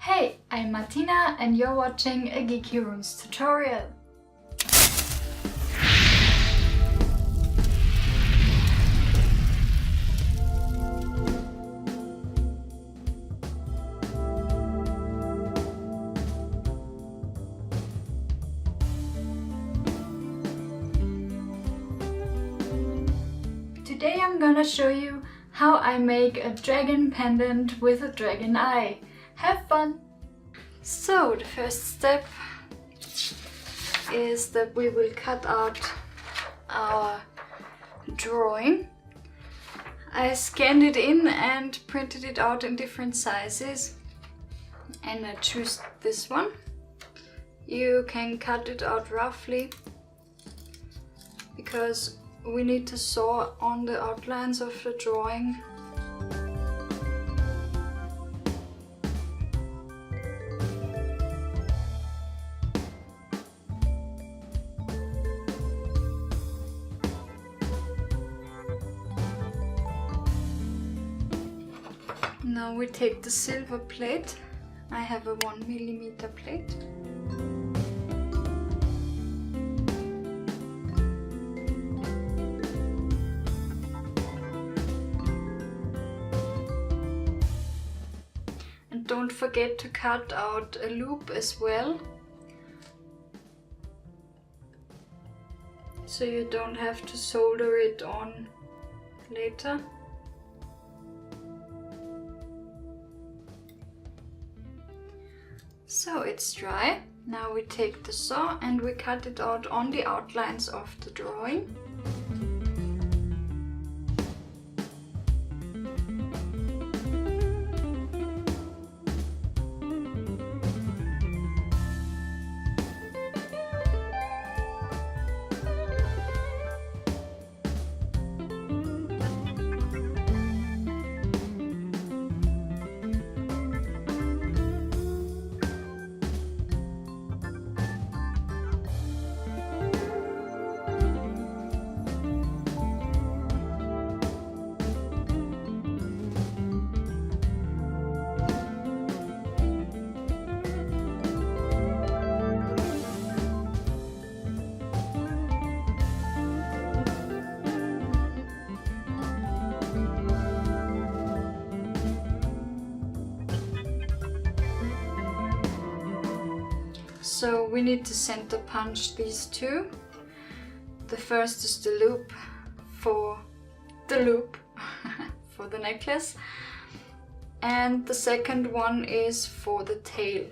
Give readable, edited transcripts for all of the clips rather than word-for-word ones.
Hey, I'm Martina and you're watching a Geeky Runes tutorial. Today I'm gonna show you how I make a dragon pendant with a dragon eye. Have fun! So the first step is that we will cut out our drawing. I scanned it in and printed it out in different sizes, and I choose this one. You can cut it out roughly because we need to saw on the outlines of the drawing. Now we take the silver plate. I have a 1mm plate. And don't forget to cut out a loop as well, so you don't have to solder it on later. So it's dry. Now we take the saw and we cut it out on the outlines of the drawing. So we need to center punch these two. The first is the loop for the necklace, and the second one is for the tail.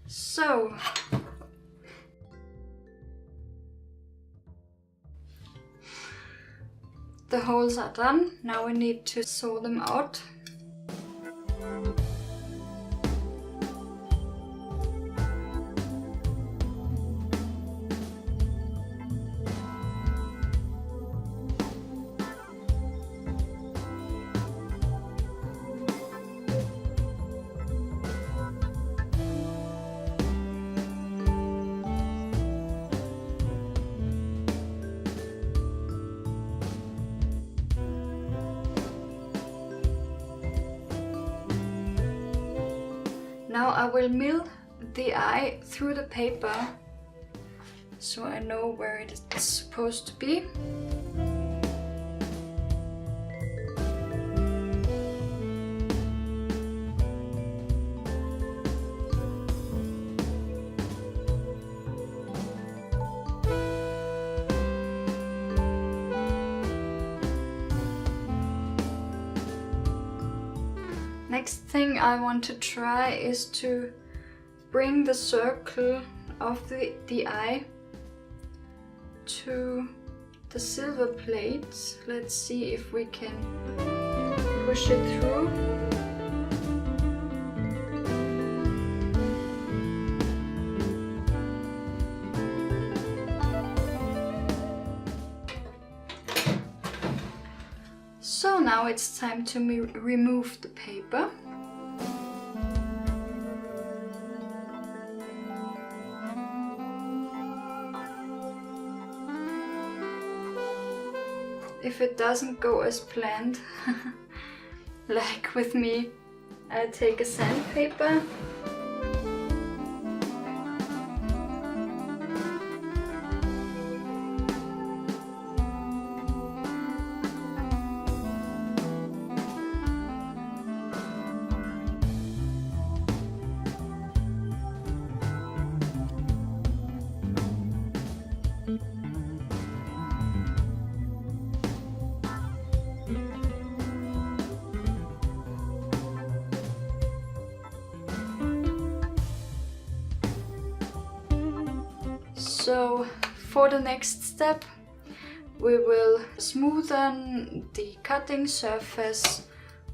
So the holes are done. Now we need to saw them out. Now I will mill the eye through the paper so I know where it is supposed to be. Next thing I want to try is to bring the circle of the eye to the silver plates. Let's see if we can push it through. So now it's time to remove the paper. If it doesn't go as planned, like with me, I take a sandpaper. So for the next step, we will smoothen the cutting surface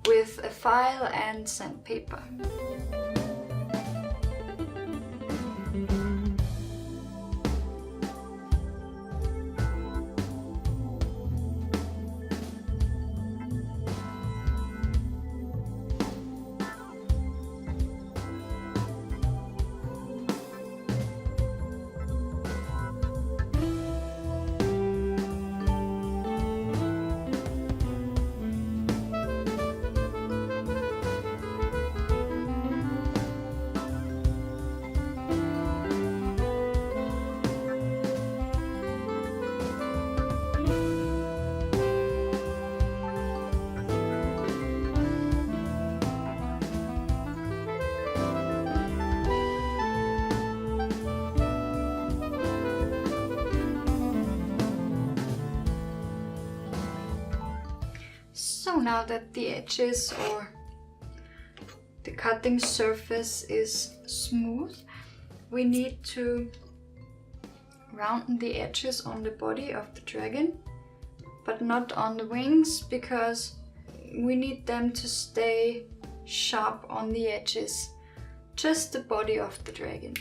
with a file and sandpaper. So now that the edges or the cutting surface is smooth, we need to round the edges on the body of the dragon, but not on the wings, because we need them to stay sharp on the edges, just the body of the dragon.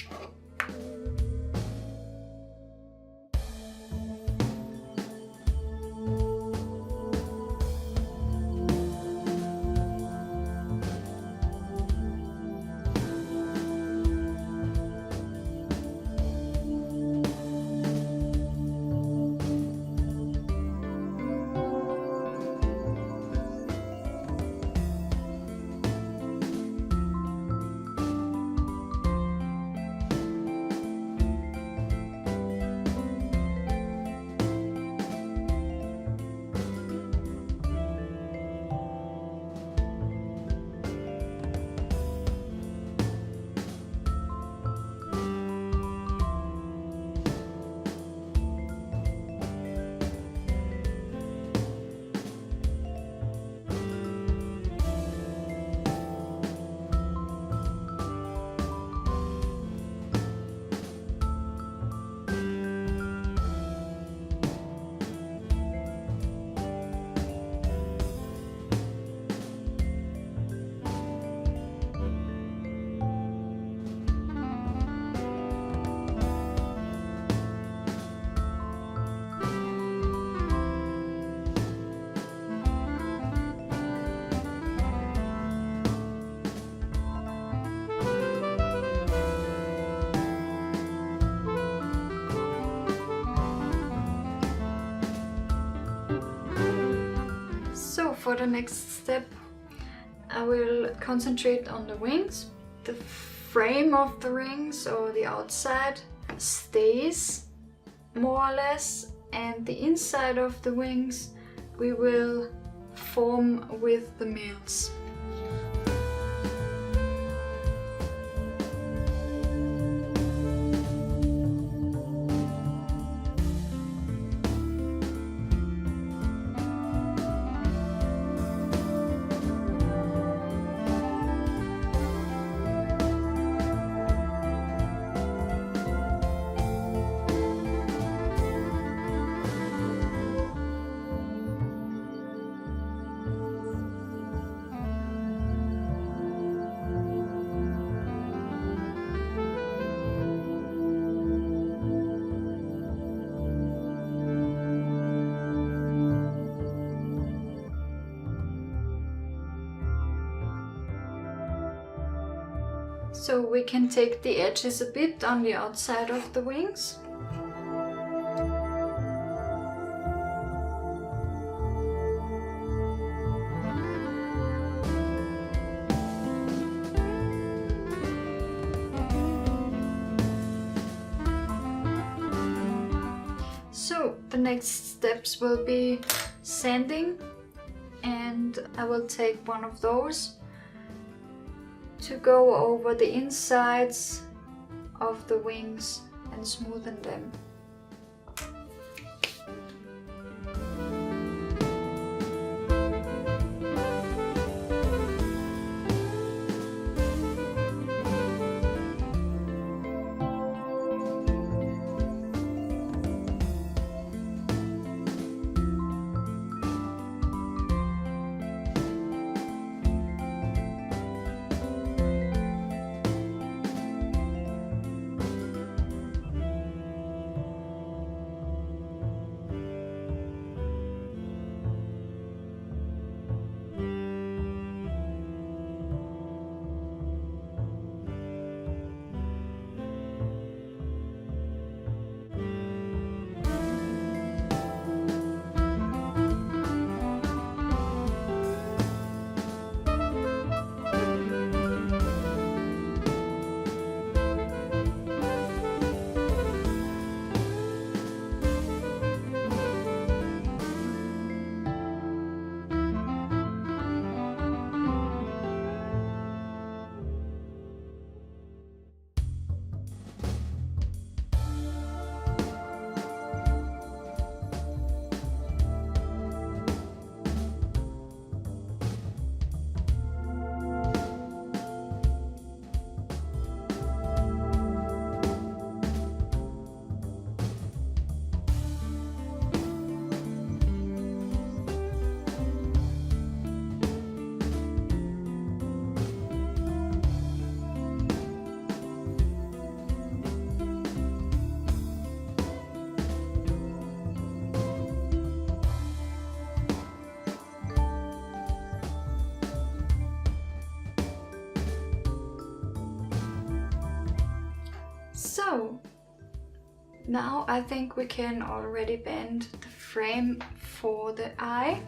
For the next step, I will concentrate on the wings. The frame of the rings, or the outside, stays more or less, and the inside of the wings we will form with the mills. So we can take the edges a bit on the outside of the wings. So the next steps will be sanding, and I will take one of those to go over the insides of the wings and smoothen them. So now I think we can already bend the frame for the eye.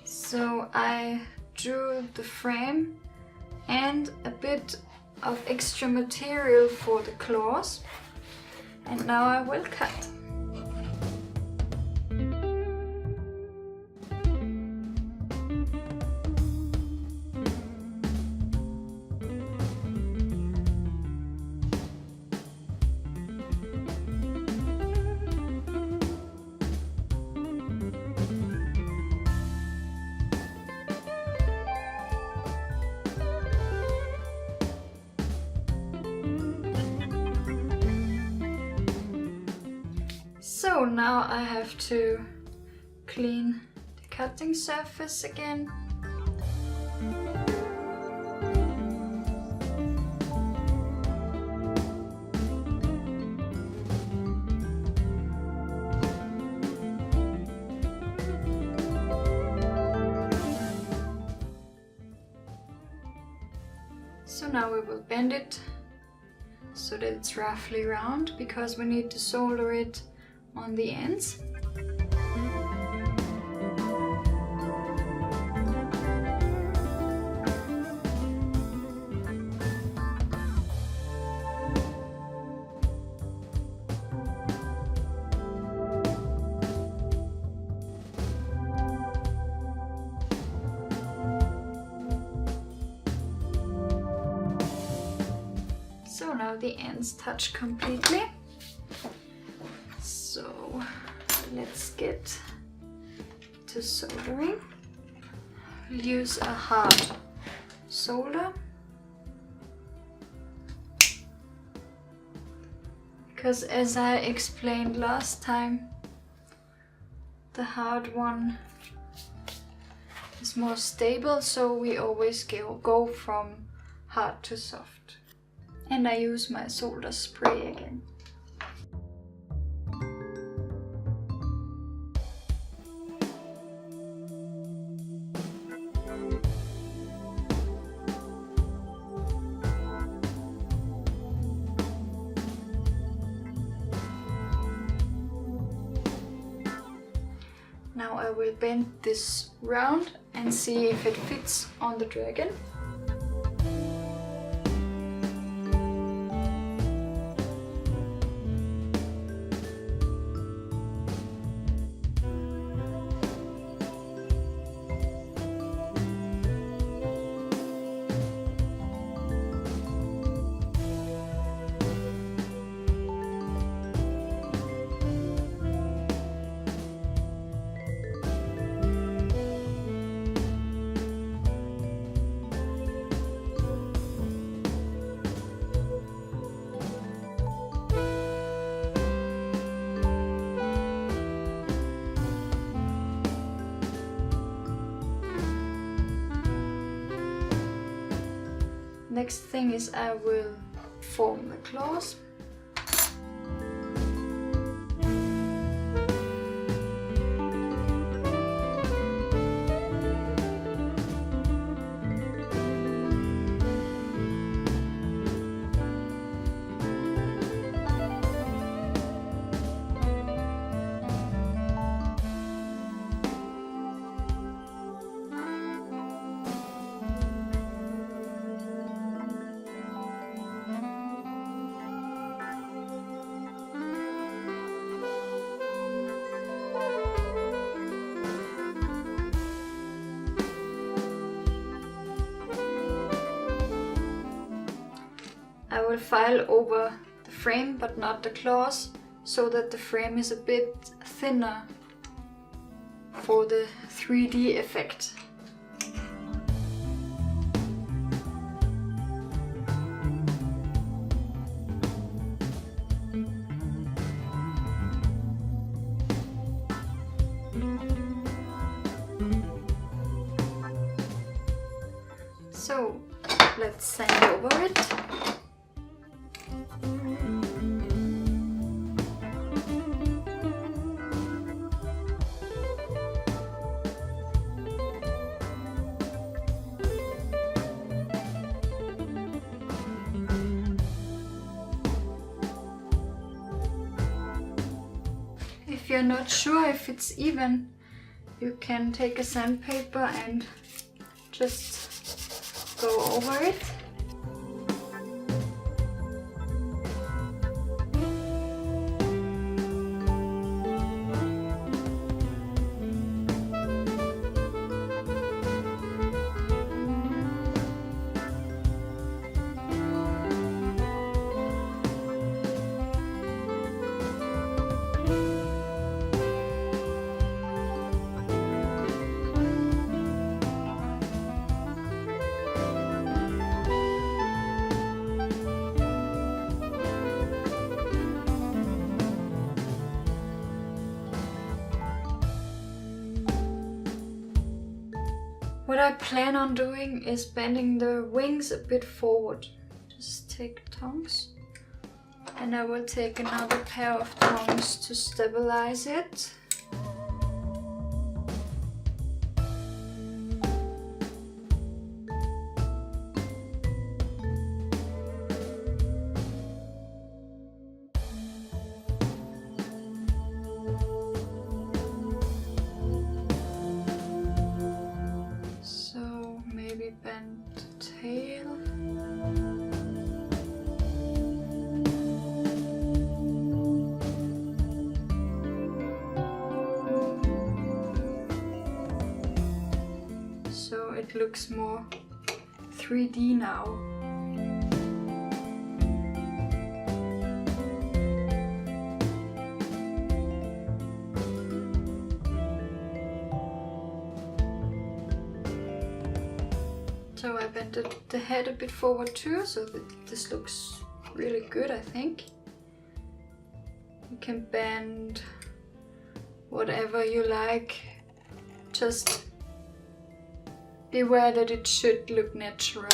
So I drew the frame and a bit of extra material for the claws, and now I will cut. So now I have to clean the cutting surface again. So now we will bend it so that it's roughly round, because we need to solder it on the ends. So now the ends touch completely. So let's get to soldering. We'll use a hard solder because, as I explained last time, the hard one is more stable, so we always go from hard to soft. And I use my solder spray again. Now I will bend this round and see if it fits on the dragon. Next thing is I will form the claws. I will file over the frame but not the claws, so that the frame is a bit thinner for the 3D effect. So let's sand over it. If you're not sure if it's even, you can take a sandpaper and just go over it. What I plan on doing is bending the wings a bit forward. Just take tongs, and I will take another pair of tongs to stabilize it. Bend the tail. So it looks more 3D now. So I bent the head a bit forward too, so that this looks really good, I think. You can bend whatever you like, just beware that it should look natural.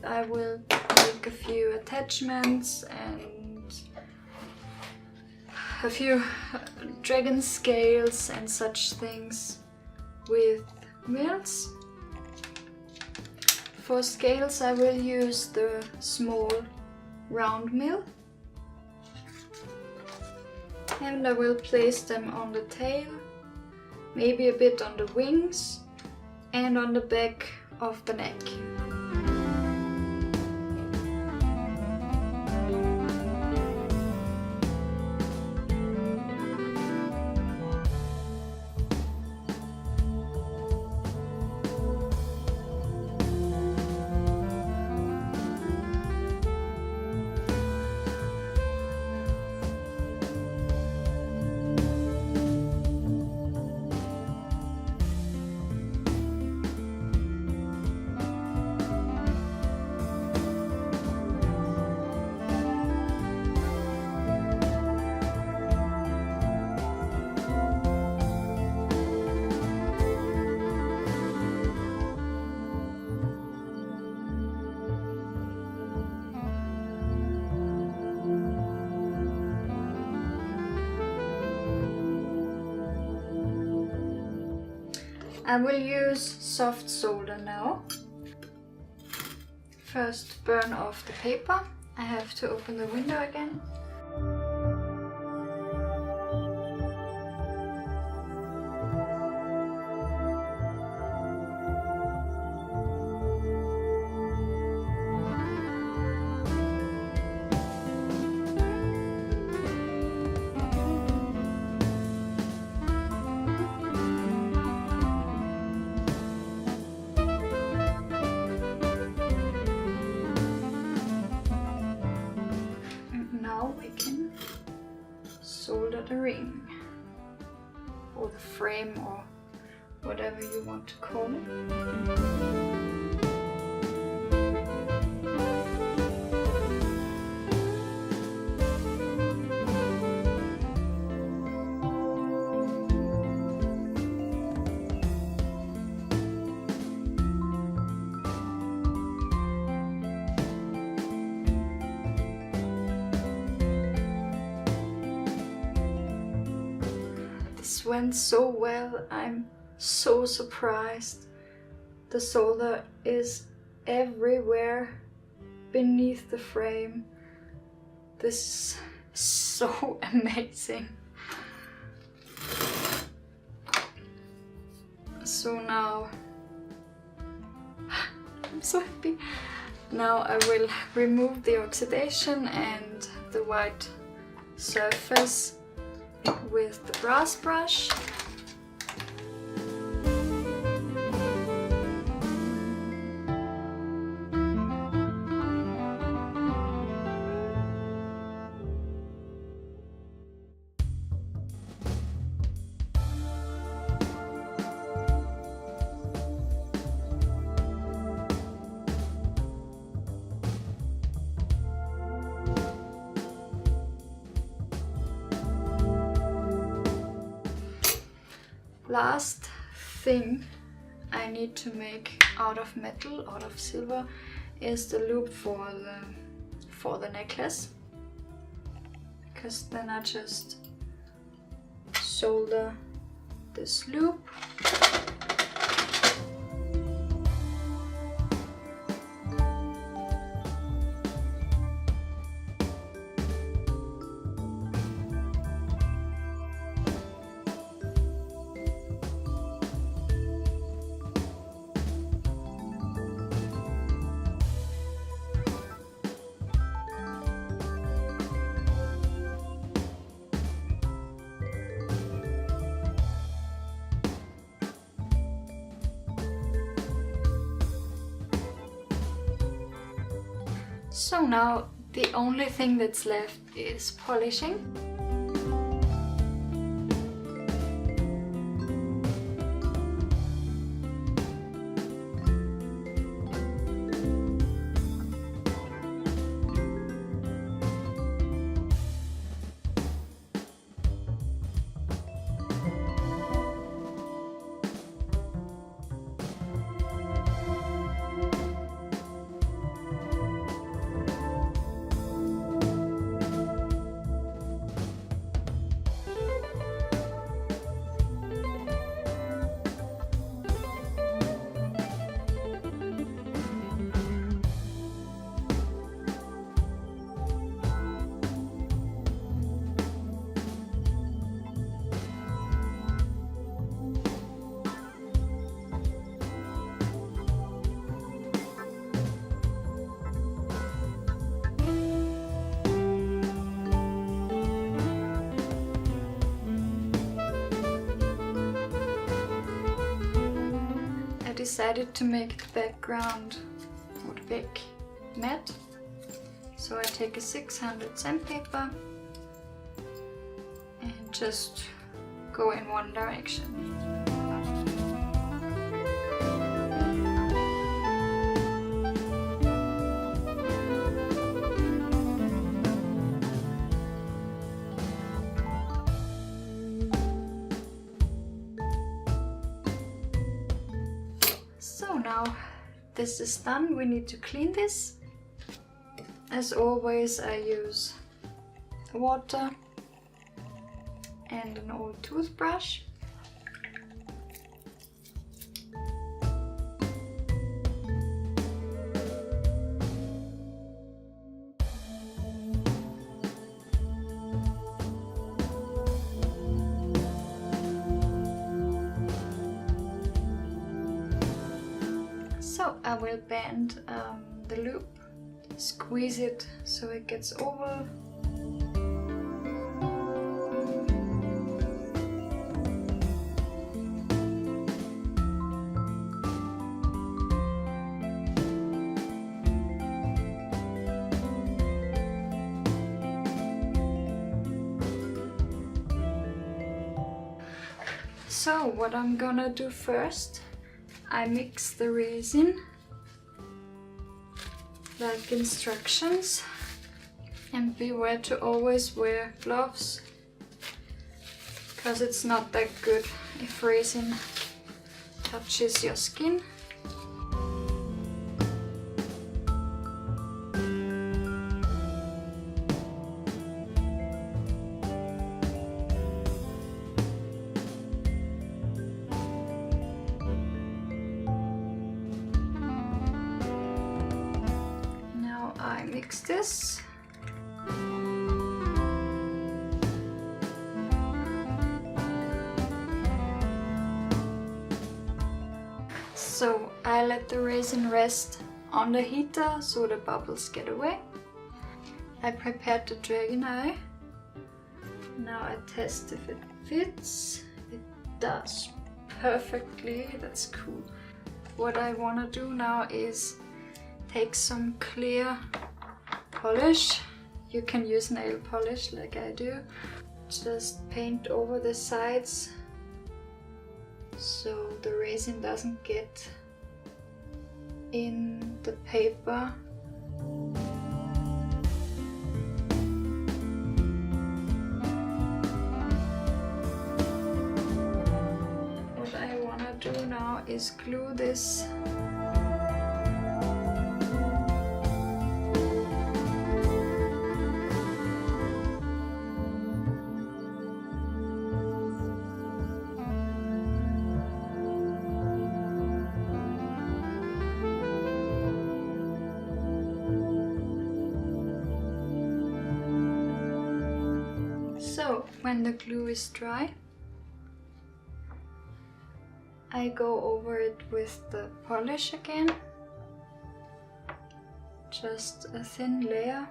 I will make a few attachments and a few dragon scales and such things with mills. For scales I will use the small round mill, and I will place them on the tail, maybe a bit on the wings and on the back of the neck. I will use soft solder now. First burn off the paper. I have to open the window again. Solder the ring, or the frame, or whatever you want to call it. This went so well, I'm so surprised. The solder is everywhere beneath the frame. This is so amazing. So now, I'm so happy. Now I will remove the oxidation and the white surface with the brass brush. Last thing I need to make out of metal, out of silver, is the loop for the necklace. Because then I just solder this loop. So now The only thing that's left is polishing. Decided to make the background would big matte, so I take a 600 sandpaper and just go in one direction. So now this is done, we need to clean this. As always, I use water and an old toothbrush. So I will bend the loop, squeeze it so it gets oval. So what I'm gonna do first, I mix the resin like instructions, and beware to always wear gloves because it's not that good if resin touches your skin. I mix this. So I let the resin rest on the heater so the bubbles get away. I prepared the dragon eye. Now I test if it fits. It does perfectly, that's cool. What I want to do now is take some clear polish. You can use nail polish like I do. Just paint over the sides so the resin doesn't get in the paper. What I want to do now is glue this . So when the glue is dry, I go over it with the polish again, just a thin layer.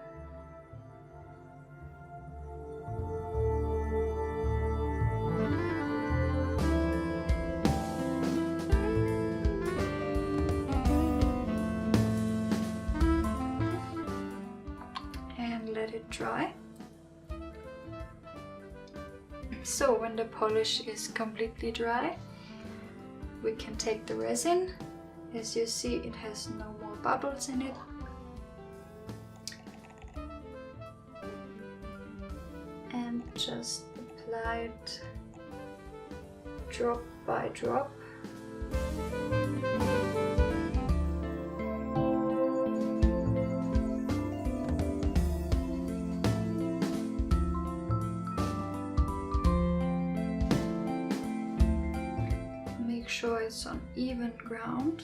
it dry. So when the polish is completely dry, we can take the resin. As you see, it has no more bubbles in it. And just apply it drop by drop. Make sure it's on even ground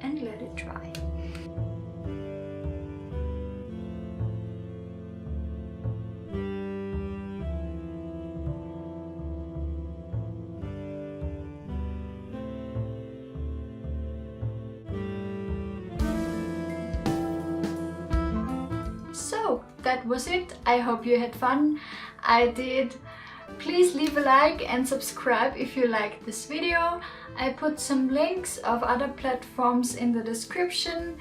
and let it dry. So that was it. I hope you had fun. I did. Please leave a like and subscribe if you liked this video. I put some links of other platforms in the description.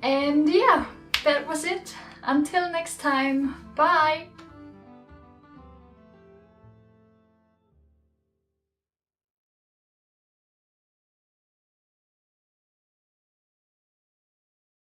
And yeah, that was it. Until next time, bye!